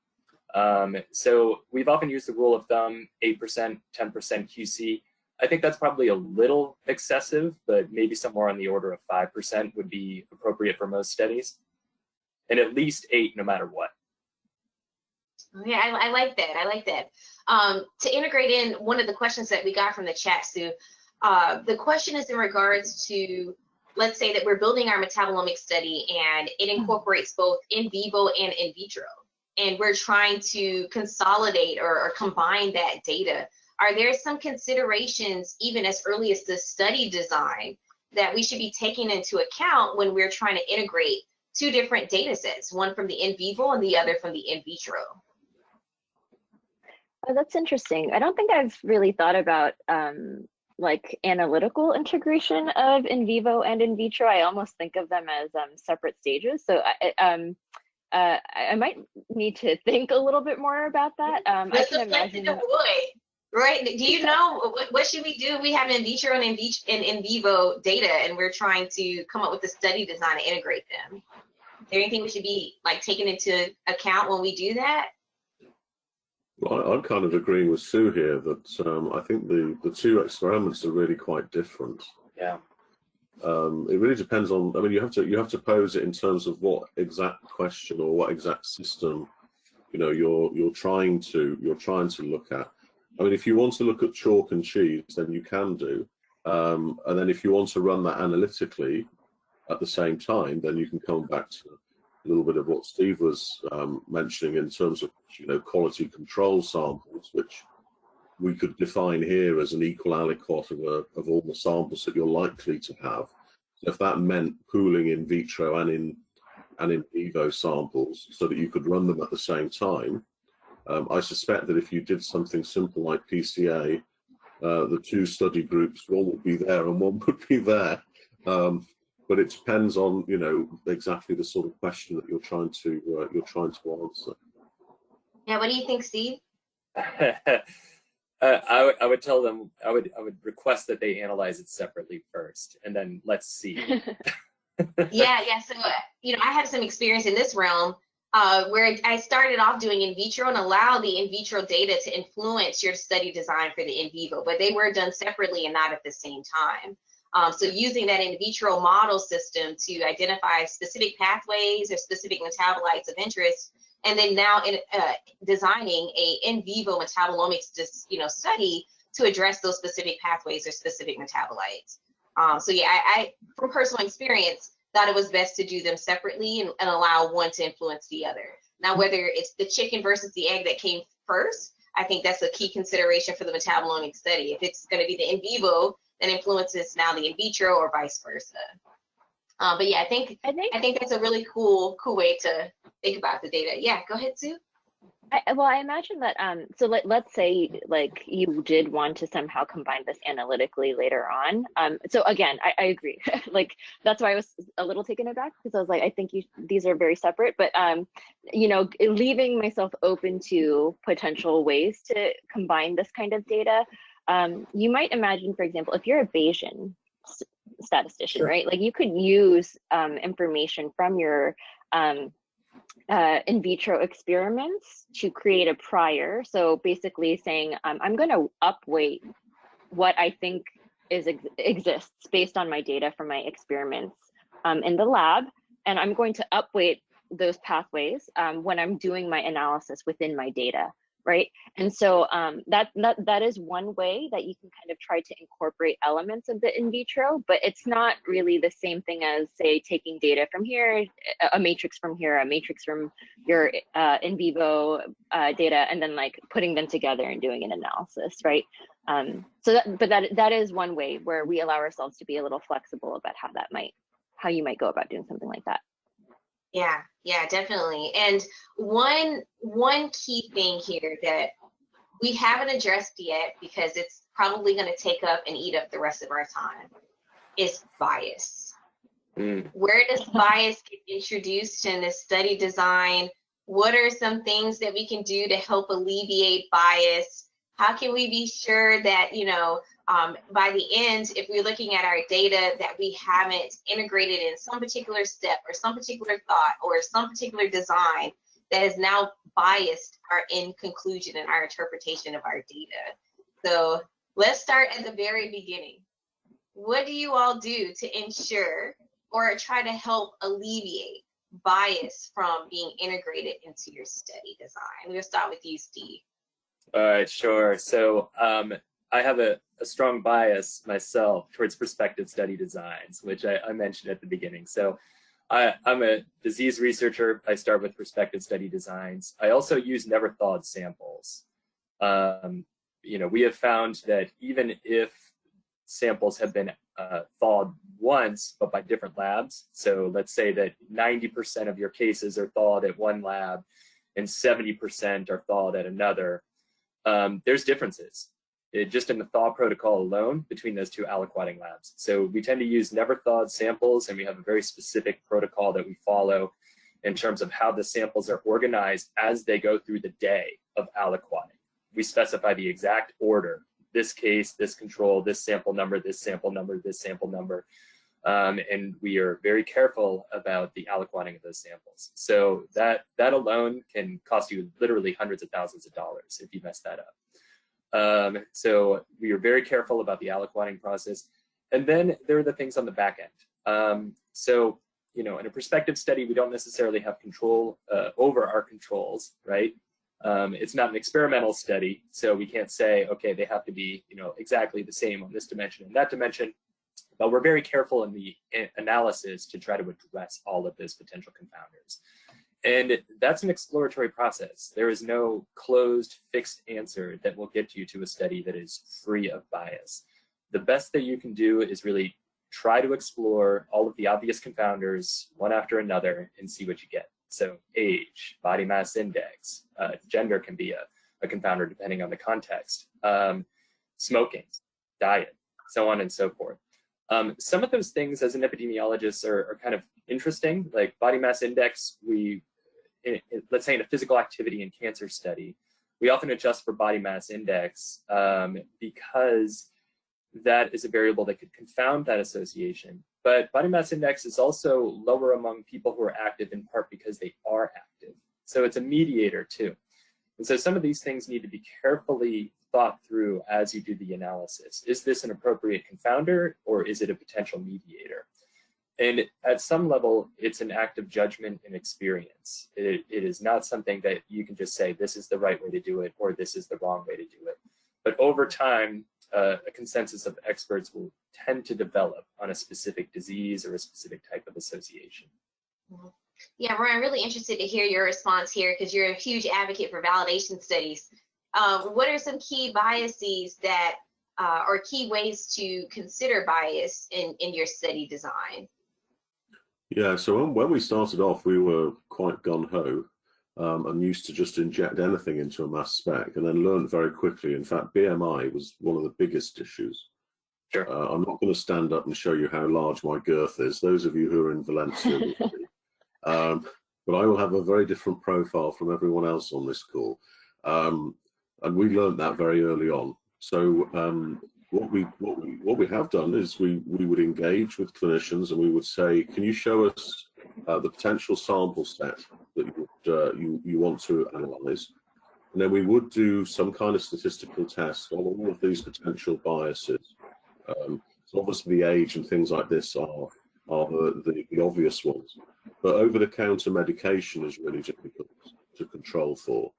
So we've often used the rule of thumb, 8%, 10% QC. I think that's probably a little excessive, but maybe somewhere on the order of 5% would be appropriate for most studies. And at least 8 no matter what. Yeah, I like that. I like that. To integrate in one of the questions that we got from the chat, Sue, the question is in regards to, let's say that we're building our metabolomic study and it incorporates both in vivo and in vitro, and we're trying to consolidate or combine that data. Are there some considerations, even as early as the study design, that we should be taking into account when we're trying to integrate 2 different data sets, one from the in vivo and the other from the in vitro? Oh, that's interesting. I don't think I've really thought about like analytical integration of in vivo and in vitro. I almost think of them as separate stages. So I might need to think a little bit more about that. I can imagine. Right? Do you know what should we do? We have in vitro and in vivo data, and we're trying to come up with a study design to integrate them. Is there anything we should be like taking into account when we do that? Well, I'm kind of agreeing with Sue here that I think the 2 experiments are really quite different. Yeah. It really depends on. I mean, you have to pose it in terms of what exact question or what exact system, you know, you're trying to look at. I mean, if you want to look at chalk and cheese, then you can do. And then if you want to run that analytically at the same time, then you can come back to a little bit of what Steve was mentioning in terms of, you know, quality control samples, which we could define here as an equal aliquot of all the samples that you're likely to have. If that meant pooling in vitro and in vivo samples so that you could run them at the same time, I suspect that if you did something simple like PCA, the two study groups, one would be there and one would be there. But it depends on, you know, exactly the sort of question that you're trying to answer. Yeah, what do you think, Steve? I would tell them, I would request that they analyze it separately first, and then let's see. Yeah. So, you know, I have some experience in this realm where I started off doing in vitro and allow the in vitro data to influence your study design for the in vivo, but they were done separately and not at the same time. So using that in vitro model system to identify specific pathways or specific metabolites of interest, and then now designing a in vivo metabolomics study to address those specific pathways or specific metabolites. So yeah, I from personal experience thought it was best to do them separately and allow one to influence the other. Now, whether it's the chicken versus the egg that came first, I think that's a key consideration for the metabolomic study. If it's going to be the in vivo that influences now the in vitro or vice versa. But yeah, I think that's a really cool way to think about the data. Yeah, go ahead, Sue. Well, I imagine that, so let's say like you did want to somehow combine this analytically later on. So again, I agree. Like that's why I was a little taken aback, because I was like, I think these are very separate, but you know, leaving myself open to potential ways to combine this kind of data. You might imagine, for example, if you're a Bayesian statistician, sure, right? Like you could use information from your in vitro experiments to create a prior. So basically saying, I'm going to upweight what I think exists based on my data from my experiments in the lab, and I'm going to upweight those pathways when I'm doing my analysis within my data, right? And so that is one way that you can kind of try to incorporate elements of the in vitro, but it's not really the same thing as, say, taking data from here, a matrix from here, a matrix from your in vivo data, and then like putting them together and doing an analysis, right? So that is one way where we allow ourselves to be a little flexible about how you might go about doing something like that. Yeah, definitely. And one key thing here that we haven't addressed yet, because it's probably going to take up and eat up the rest of our time, is bias. Where does bias get introduced in this study design? What are some things that we can do to help alleviate bias? How can we be sure that, you know, by the end, if we're looking at our data, that we haven't integrated in some particular step or some particular thought or some particular design that is now biased our end conclusion and our interpretation of our data? So let's start at the very beginning. What do you all do to ensure or try to help alleviate bias from being integrated into your study design? We'll start with you, Steve. All right, sure. So I have a strong bias myself towards prospective study designs, which I mentioned at the beginning. So I'm a disease researcher. I start with prospective study designs. I also use never thawed samples. You know, we have found that even if samples have been thawed once, but by different labs, so let's say that 90% of your cases are thawed at one lab and 70% are thawed at another, there's differences just in the thaw protocol alone between those two aliquoting labs. So we tend to use never thawed samples, and we have a very specific protocol that we follow in terms of how the samples are organized as they go through the day of aliquoting. We specify the exact order: this case, this control, this sample number, this sample number, this sample number. And we are very careful about the aliquoting of those samples. So that alone can cost you literally hundreds of thousands of dollars if you mess that up. So we are very careful about the aliquoting process. And then there are the things on the back end. So, you know, in a prospective study, we don't necessarily have control over our controls, right? It's not an experimental study, so we can't say, okay, they have to be, you know, exactly the same on this dimension and that dimension. But we're very careful in the analysis to try to address all of those potential confounders. And that's an exploratory process. There is no closed, fixed answer that will get you to a study that is free of bias. The best that you can do is really try to explore all of the obvious confounders one after another and see what you get. So age, body mass index, gender can be a confounder depending on the context, smoking, diet, so on and so forth. Some of those things as an epidemiologist are kind of interesting, like body mass index. Let's say in a physical activity and cancer study, we often adjust for body mass index because that is a variable that could confound that association. But body mass index is also lower among people who are active in part because they are active. So it's a mediator too. And so some of these things need to be carefully thought through as you do the analysis. Is this an appropriate confounder or is it a potential mediator? And at some level, it's an act of judgment and experience. It is not something that you can just say, this is the right way to do it, or this is the wrong way to do it. But over time, a consensus of experts will tend to develop on a specific disease or a specific type of association. Yeah, Roy, I'm really interested to hear your response here because you're a huge advocate for validation studies. What are some key biases that, or key ways to consider bias in your study design? Yeah, so when we started off, we were quite gung-ho and used to just inject anything into a mass spec, and then learned very quickly. In fact, BMI was one of the biggest issues. Sure. I'm not going to stand up and show you how large my girth is. Those of you who are in Valencia will see. But I will have a very different profile from everyone else on this call. And we learned that very early on. So what we have done is we would engage with clinicians and we would say, can you show us the potential sample set that you want to analyze? And then we would do some kind of statistical test on all of these potential biases. So obviously the age and things like this are the obvious ones. But over-the-counter medication is really difficult to control for.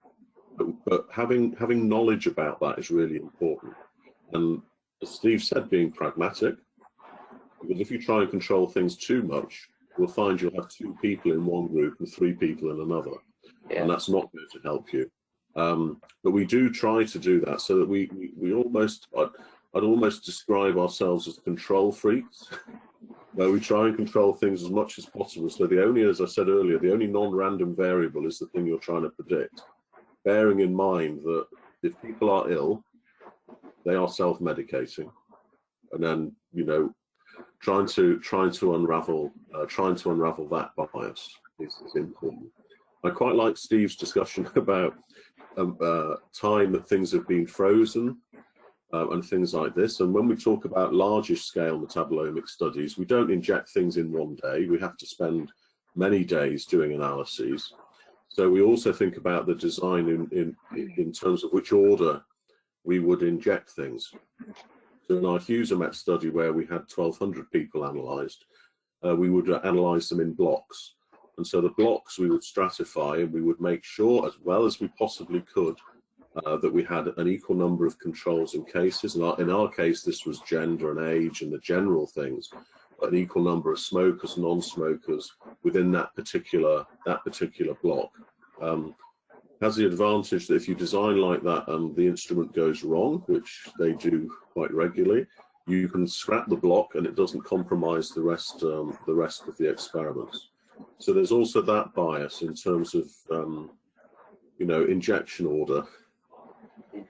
But having knowledge about that is really important. And as Steve said, being pragmatic, because if you try and control things too much, you'll find you'll have 2 people in one group and 3 people in another. Yeah. And that's not going to help you. But we do try to do that so that we almost, I'd almost describe ourselves as control freaks. Where we try and control things as much as possible. So the only, as I said earlier, the only non-random variable is the thing you're trying to predict. Bearing in mind that if people are ill, they are self-medicating, and then trying to unravel that bias is important. I quite like Steve's discussion about time that things have been frozen. And things like this. And when we talk about larger scale metabolomic studies, we don't inject things in one day. We have to spend many days doing analyses. So we also think about the design in terms of which order we would inject things. So in our Husamet study, where we had 1,200 people analysed, we would analyse them in blocks. And so the blocks we would stratify, and we would make sure, as well as we possibly could, that we had an equal number of controls and cases. And in our case, this was gender and age and the general things, but an equal number of smokers, non-smokers within that particular block. Has the advantage that if you design like that and the instrument goes wrong, which they do quite regularly, you can scrap the block and it doesn't compromise the rest of the experiments. So there's also that bias in terms of injection order.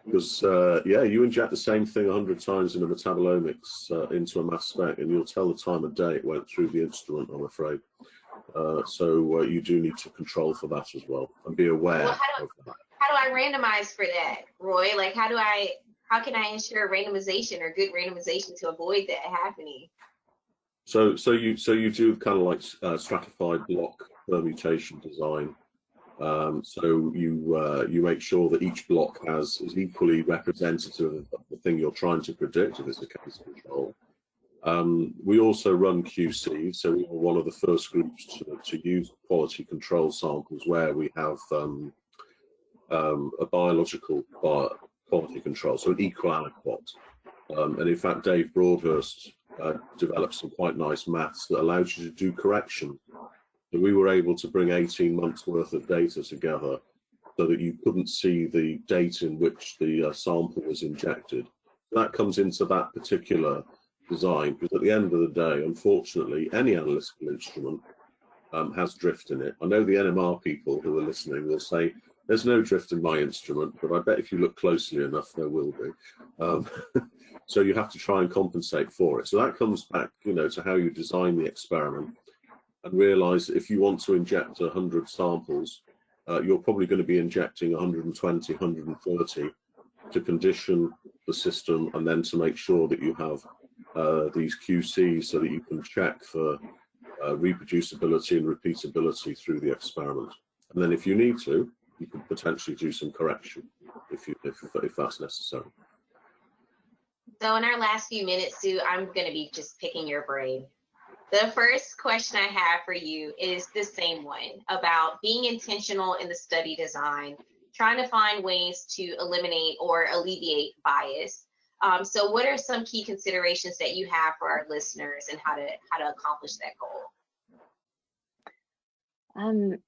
Because, you inject the same thing 100 times in a metabolomics into a mass spec, and you'll tell the time of day it went through the instrument, I'm afraid. So you do need to control for that as well, and be aware of that. How do I randomize for that, Roy? Like, how can I ensure randomization or good randomization to avoid that happening? So you do kind of like stratified block permutation design. So you make sure that each block is equally representative of the thing you're trying to predict, if it's a case control. We also run QC, so we were one of the first groups to use quality control samples where we have a biological quality control, so an equal aliquot. And in fact, Dave Broadhurst developed some quite nice maths that allows you to do correction. So we were able to bring 18 months worth of data together so that you couldn't see the date in which the sample was injected. That comes into that particular design, because at the end of the day, unfortunately, any analytical instrument has drift in it. I know the NMR people who are listening will say, there's no drift in my instrument, but I bet if you look closely enough, there will be. So you have to try and compensate for it. So that comes back, to how you design the experiment, and realize that if you want to inject 100 samples, you're probably going to be injecting 120, 130 to condition the system, and then to make sure that you have these QCs so that you can check for reproducibility and repeatability through the experiment. And then if you need to, you can potentially do some correction if that's necessary. So in our last few minutes, Sue, I'm going to be just picking your brain. The first question I have for you is the same one about being intentional in the study design, trying to find ways to eliminate or alleviate bias. So what are some key considerations that you have for our listeners and how to accomplish that goal?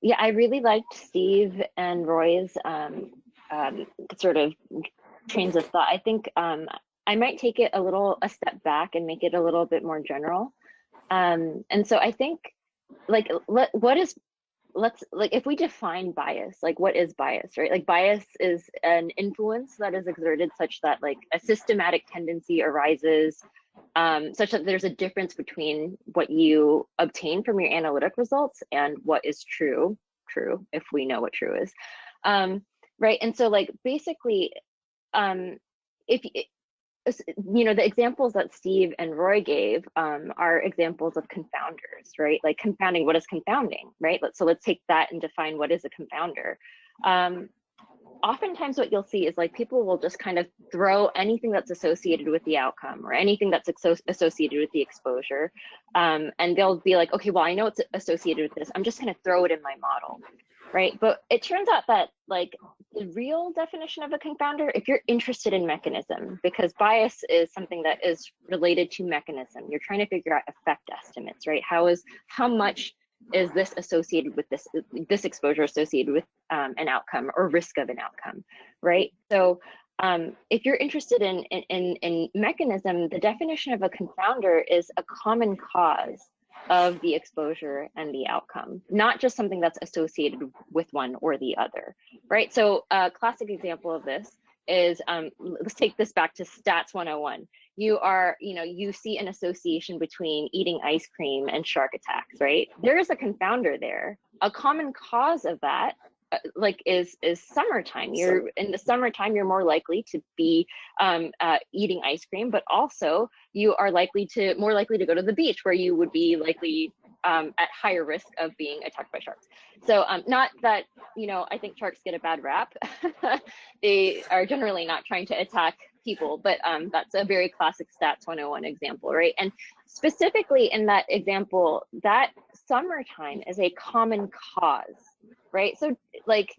Yeah, I really liked Steve and Roy's sort of trains of thought. I think I might take it a step back and make it a little bit more general. And so I think, like, if we define bias, like, what is bias, right? Like, bias is an influence that is exerted such that, like, a systematic tendency arises such that there's a difference between what you obtain from your analytic results and what is true, if we know what true is, right? And so, like, basically, if the examples that Steve and Roy gave are examples of confounders, right? Like, confounding, what is confounding, right? Let's take that and define what is a confounder. Oftentimes what you'll see is, like, people will just kind of throw anything that's associated with the outcome or anything that's associated with the exposure. And they'll be like, okay, well, I know it's associated with this. I'm just going to throw it in my model, right? But it turns out that, like, the real definition of a confounder, if you're interested in mechanism, because bias is something that is related to mechanism, you're trying to figure out effect estimates, right? How much is this associated with this exposure associated with an outcome or risk of an outcome, right? So if you're interested in mechanism, the definition of a confounder is a common cause of the exposure and the outcome, not just something that's associated with one or the other, right? So a classic example of this is, let's take this back to Stats 101. You see an association between eating ice cream and shark attacks, right? There is a confounder there. A common cause of that, is summertime. In the summertime, you're more likely to be eating ice cream, but also you are more likely to go to the beach, where you would be likely at higher risk of being attacked by sharks. So not that, I think sharks get a bad rap. They are generally not trying to attack people, but that's a very classic Stats 101 example, right? And specifically in that example, that summertime is a common cause, right? So, like,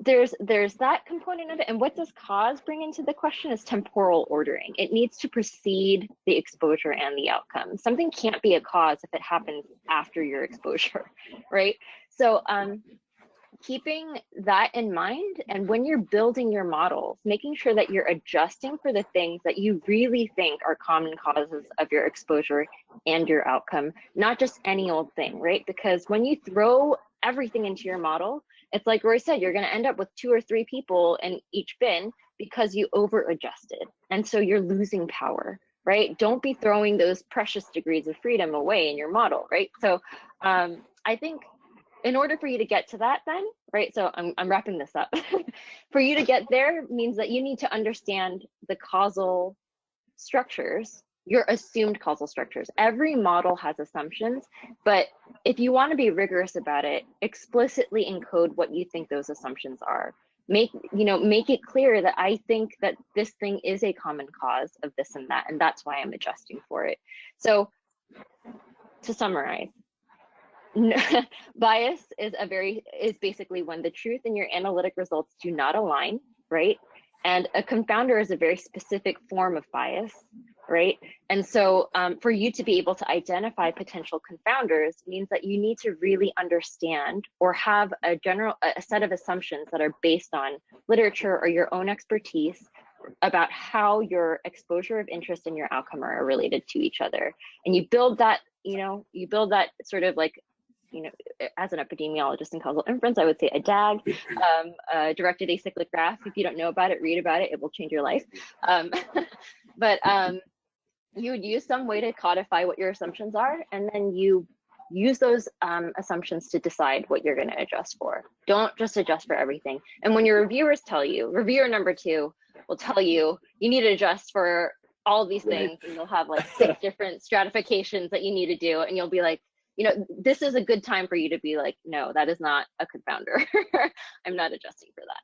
there's that component of it. And what does cause bring into the question is temporal ordering. It needs to precede the exposure and the outcome. Something can't be a cause if it happens after your exposure, right? So keeping that in mind, and when you're building your models, making sure that you're adjusting for the things that you really think are common causes of your exposure and your outcome, not just any old thing, right? Because when you throw everything into your model, it's like Roy said, you're going to end up with 2 or 3 people in each bin because you over adjusted. And so you're losing power, right? Don't be throwing those precious degrees of freedom away in your model, right? So I think in order for you to get to that then, right? So I'm wrapping this up. For you to get there means that you need to understand the causal structures, your assumed causal structures. Every model has assumptions, but if you want to be rigorous about it, explicitly encode what you think those assumptions are. Make it clear that I think that this thing is a common cause of this and that, and that's why I'm adjusting for it. So to summarize, bias is basically when the truth and your analytic results do not align, right? And a confounder is a very specific form of bias, right? And so for you to be able to identify potential confounders means that you need to really understand or have a set of assumptions that are based on literature or your own expertise, about how your exposure of interest and your outcome are related to each other. And you build that, you build that sort of like, as an epidemiologist in causal inference, I would say a DAG, directed acyclic graph. If you don't know about it, read about it. It will change your life. But you would use some way to codify what your assumptions are, and then you use those assumptions to decide what you're going to adjust for. Don't just adjust for everything. And when your reviewers tell you, reviewer number 2 will tell you, you need to adjust for all of these things, and they'll have like 6 different stratifications that you need to do, and you'll be like, this is a good time for you to be like, no, that is not a confounder. I'm not adjusting for that.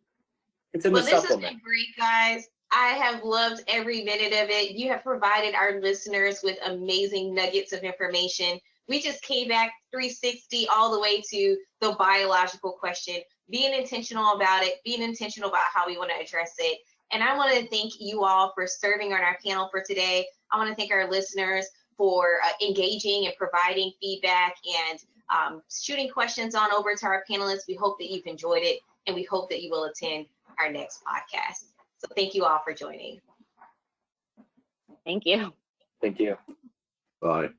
It's in the Well, this has supplement. been great, guys. I have loved every minute of it. You have provided our listeners with amazing nuggets of information. We just came back 360 all the way to the biological question, being intentional about it, being intentional about how we want to address it. And I want to thank you all for serving on our panel for today. I want to thank our listeners for engaging and providing feedback and shooting questions on over to our panelists. We hope that you've enjoyed it, and we hope that you will attend our next podcast. So thank you all for joining. Thank you. Thank you. Bye.